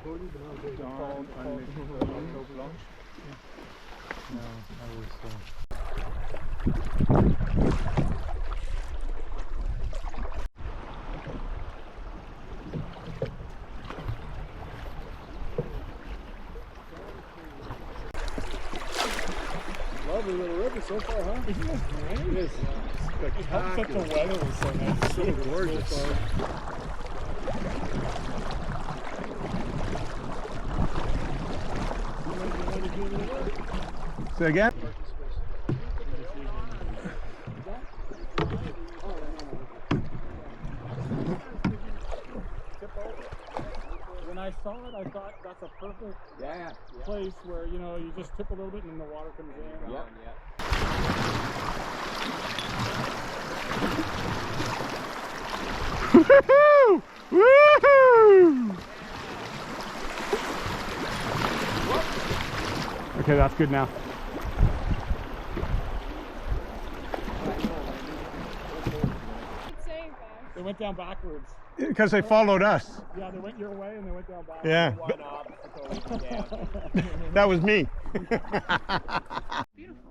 Lovely little river so far, huh? Isn't it great? It is. It helps that the weather was so nice. It's so gorgeous. Say again? When I saw it, I thought that's a perfect place where, you know, you just tip a little bit and then the water comes in. Woohoo! Woohoo! Okay, that's good now. They went down backwards. Because they followed us. Yeah, they went your way and they went down backwards. Yeah. That was me. Beautiful.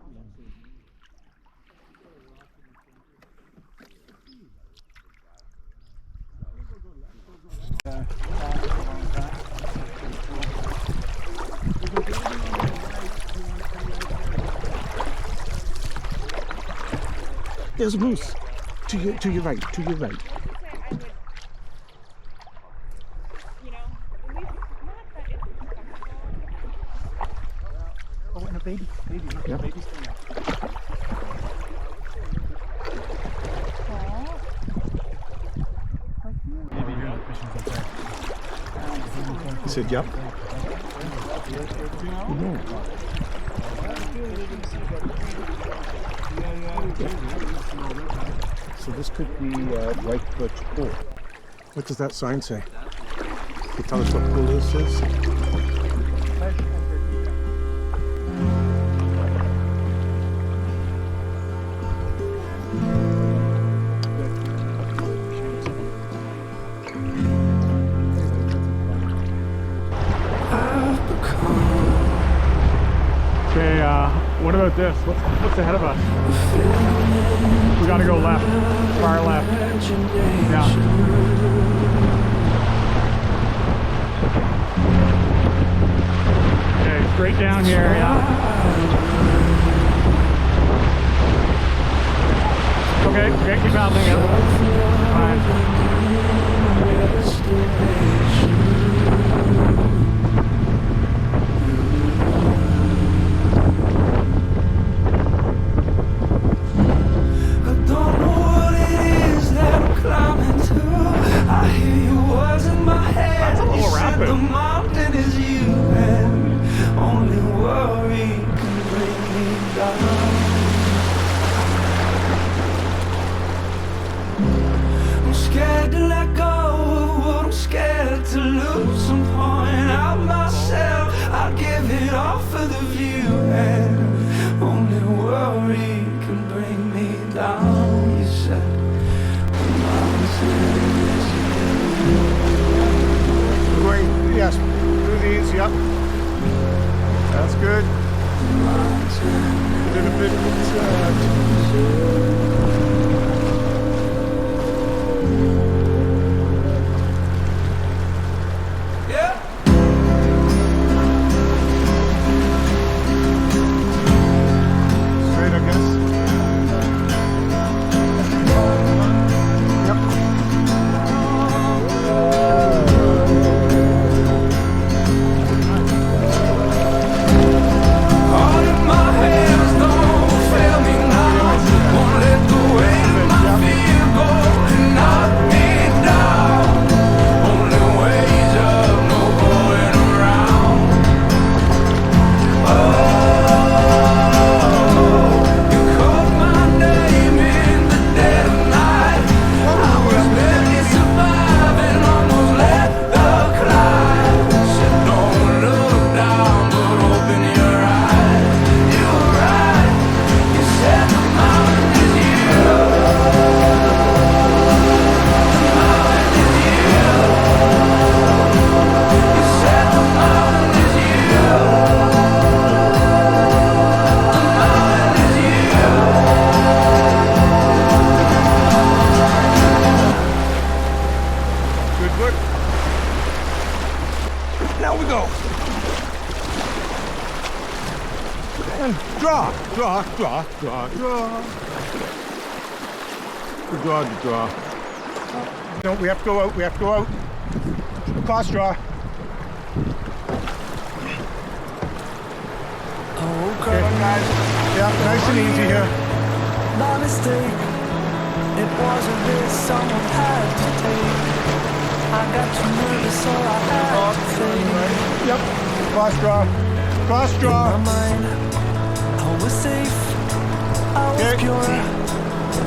There's a moose. To your right, to your right. Oh, and a baby. Yeah. Baby's coming up. Maybe you're not fishing up there. He said, yep. So this could be White Birch Pool. What does that sign say? Can you tell us what pool this is? Okay, what about this? What's ahead of us? We gotta go left, far left. Yeah. Okay, straight down here, yeah. Okay, keep paddling it. Fine. Yes, through these, yep. That's good. Did a bit straight, I guess. draw, draw, draw, draw. Good draw, good draw. No, we have to go out, we have to go out. Cross draw. Okay, guys. Yeah, nice and easy here. My mistake, it was a risk someone had to take. I got too nervous, so I had to fade. Yep, cross draw. Cross draw. In my mind, I was safe, I was pure.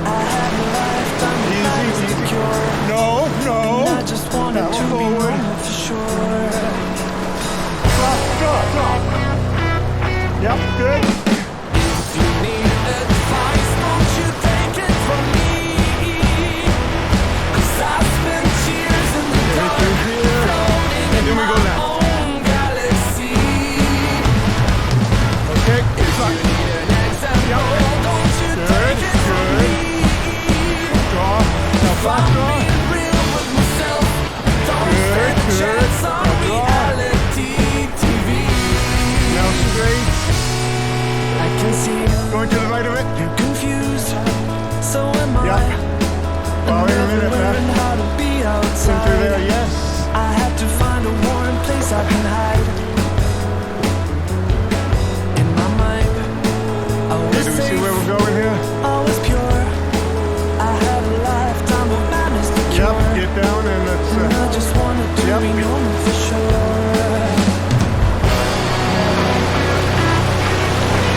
I had a lifetime of lies to cure. No, no. And I just wanted to be known for sure. Cross draw, draw. Yep, good. If you need advice, won't you take it from me? 'Cause I spent years in the dark, floating in my own galaxy. Okay, If you need an example, don't you take it from me? draw. Now If cross I'm draw. being real with myself, don't stand a chance on reality TV. Now straight. I can see Going to the right of it. you're confused, so am I. Yeah. Well, in a minute, Learn man. how to be Through outside. there, yes. I had to find a warm place I can hide. In my mind, I Okay, was do we see safe, where we're going here? I was pure. I had a lifetime of madness to cure. Yep, get down and let's. And I just wanted to Yep. be known for sure.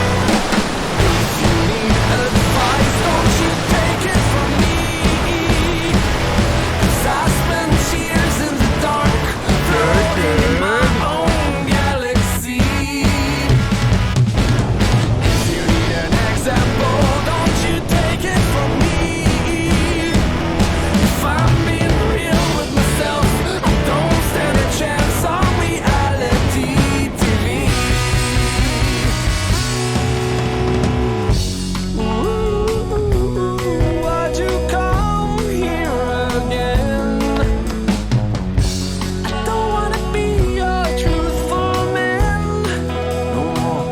If you need advice, don't you take it from me? 'Cause I spent years in the dark, floating in my own galaxy. If you need an example, don't you take it from me? If I'm being real with myself, I don't stand a chance on reality TV. Ooh, why'd you come here again? I don't wanna be your truthful man no more.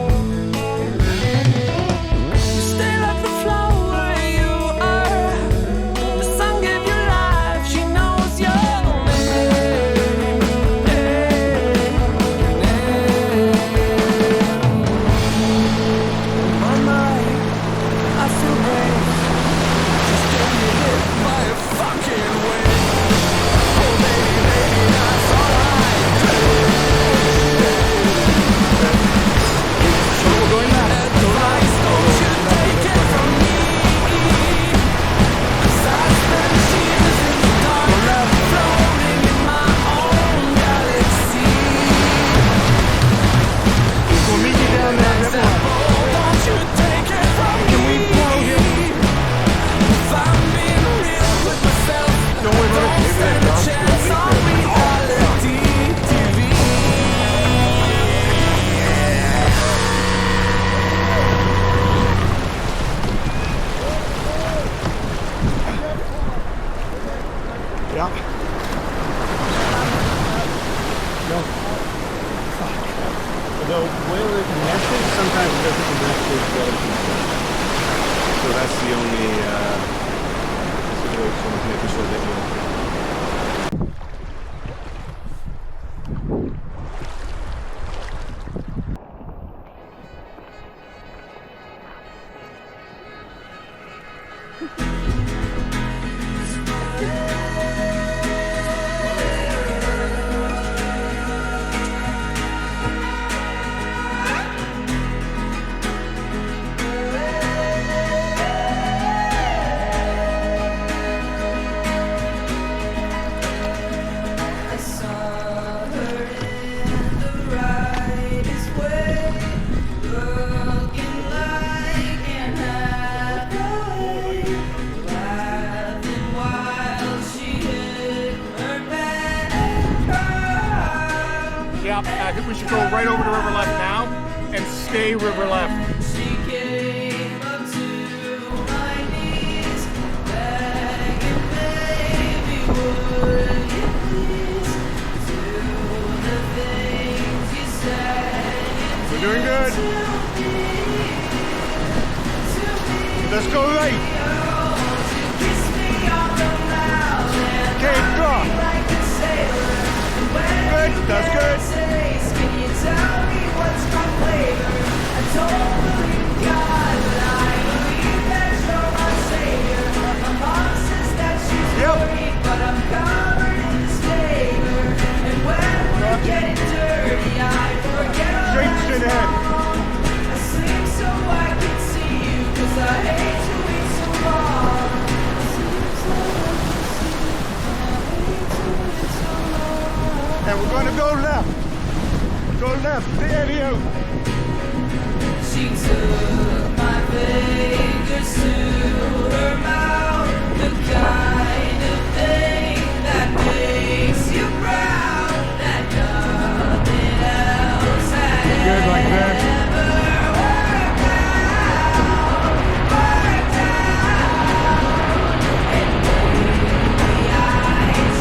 You stay like the flower you are. The sun gave you life, she knows your name. My mind, I feel brave. Just get me hit by a fucking wave. Oh baby, baby, that's all I do. So we're going back. Advice, don't you take it from me? 'Cause I spent years in the dark, floating in my own galaxy. We'll meet you down there. Example, don't you take it from me? If I'm being real with myself, Don't worry about it. don't stand a chance on reality TV. Yeah. No. Although where it meshes, sometimes it doesn't mesh as well. So that's the only situation with making sure that you. I saw her in the rightest way, looking like Anne Hathaway, laughing while she hit her back. Yep, I think we should go right over to river left now and stay river left. She came up to my knees, begging, baby, would you please do the things you said We're doing good. to me? let's go right. Okay, drop. Good, that's good. Yep. Straight ahead. And we're going to go left. Go left, steady out. She took my fingers to her mouth, the kind of thing that makes you proud, that nothing else had Good like that. ever worked out. And maybe I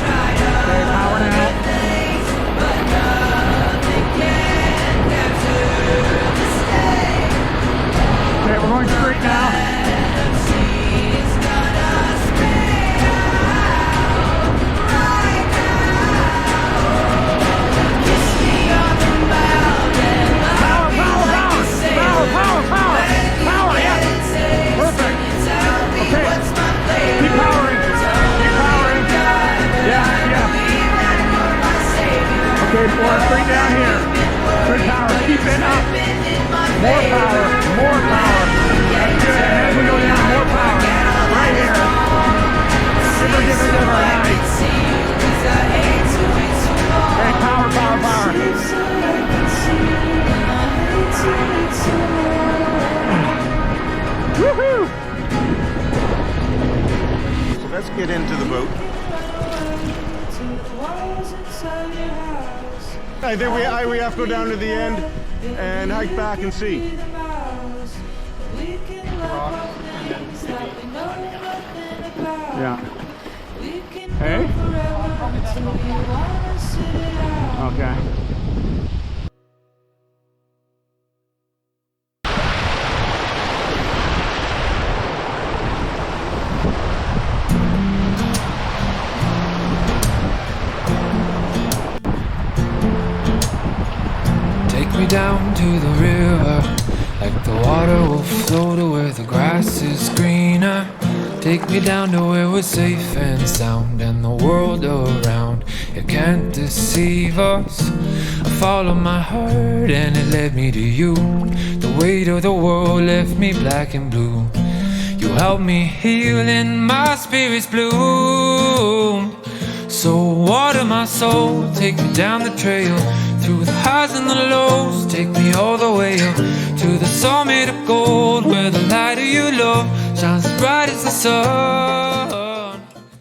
tried Okay, power now. other things, but nothing can capture the state. Okay, we're going straight now. She's gonna spit out right now. Kiss me on the mouth and love me like a sailor. Power, yeah. Perfect. Okay. Keep powering. Keep powering. Yeah. Okay, Flora, straight down here. Good power. Keep it up. More power. That's good. And as we go down, more power. Right here. Give her. Nice. Okay, power. Woohoo! So let's get into the boat. I think we have to go down to the end and hike back and see. Yeah. Hey? Okay. Take me down to the river, like the water will flow to where the grass is greener. Take me down to where we're safe and sound, and the world around, it can't deceive us. I followed my heart and it led me to you. The weight of the world left me black and blue. You helped me heal and my spirit's bloom. So water my soul, take me down the trail, through the highs and the lows, take me all the way up to the summit of gold, where the light of your love shines as bright as the sun.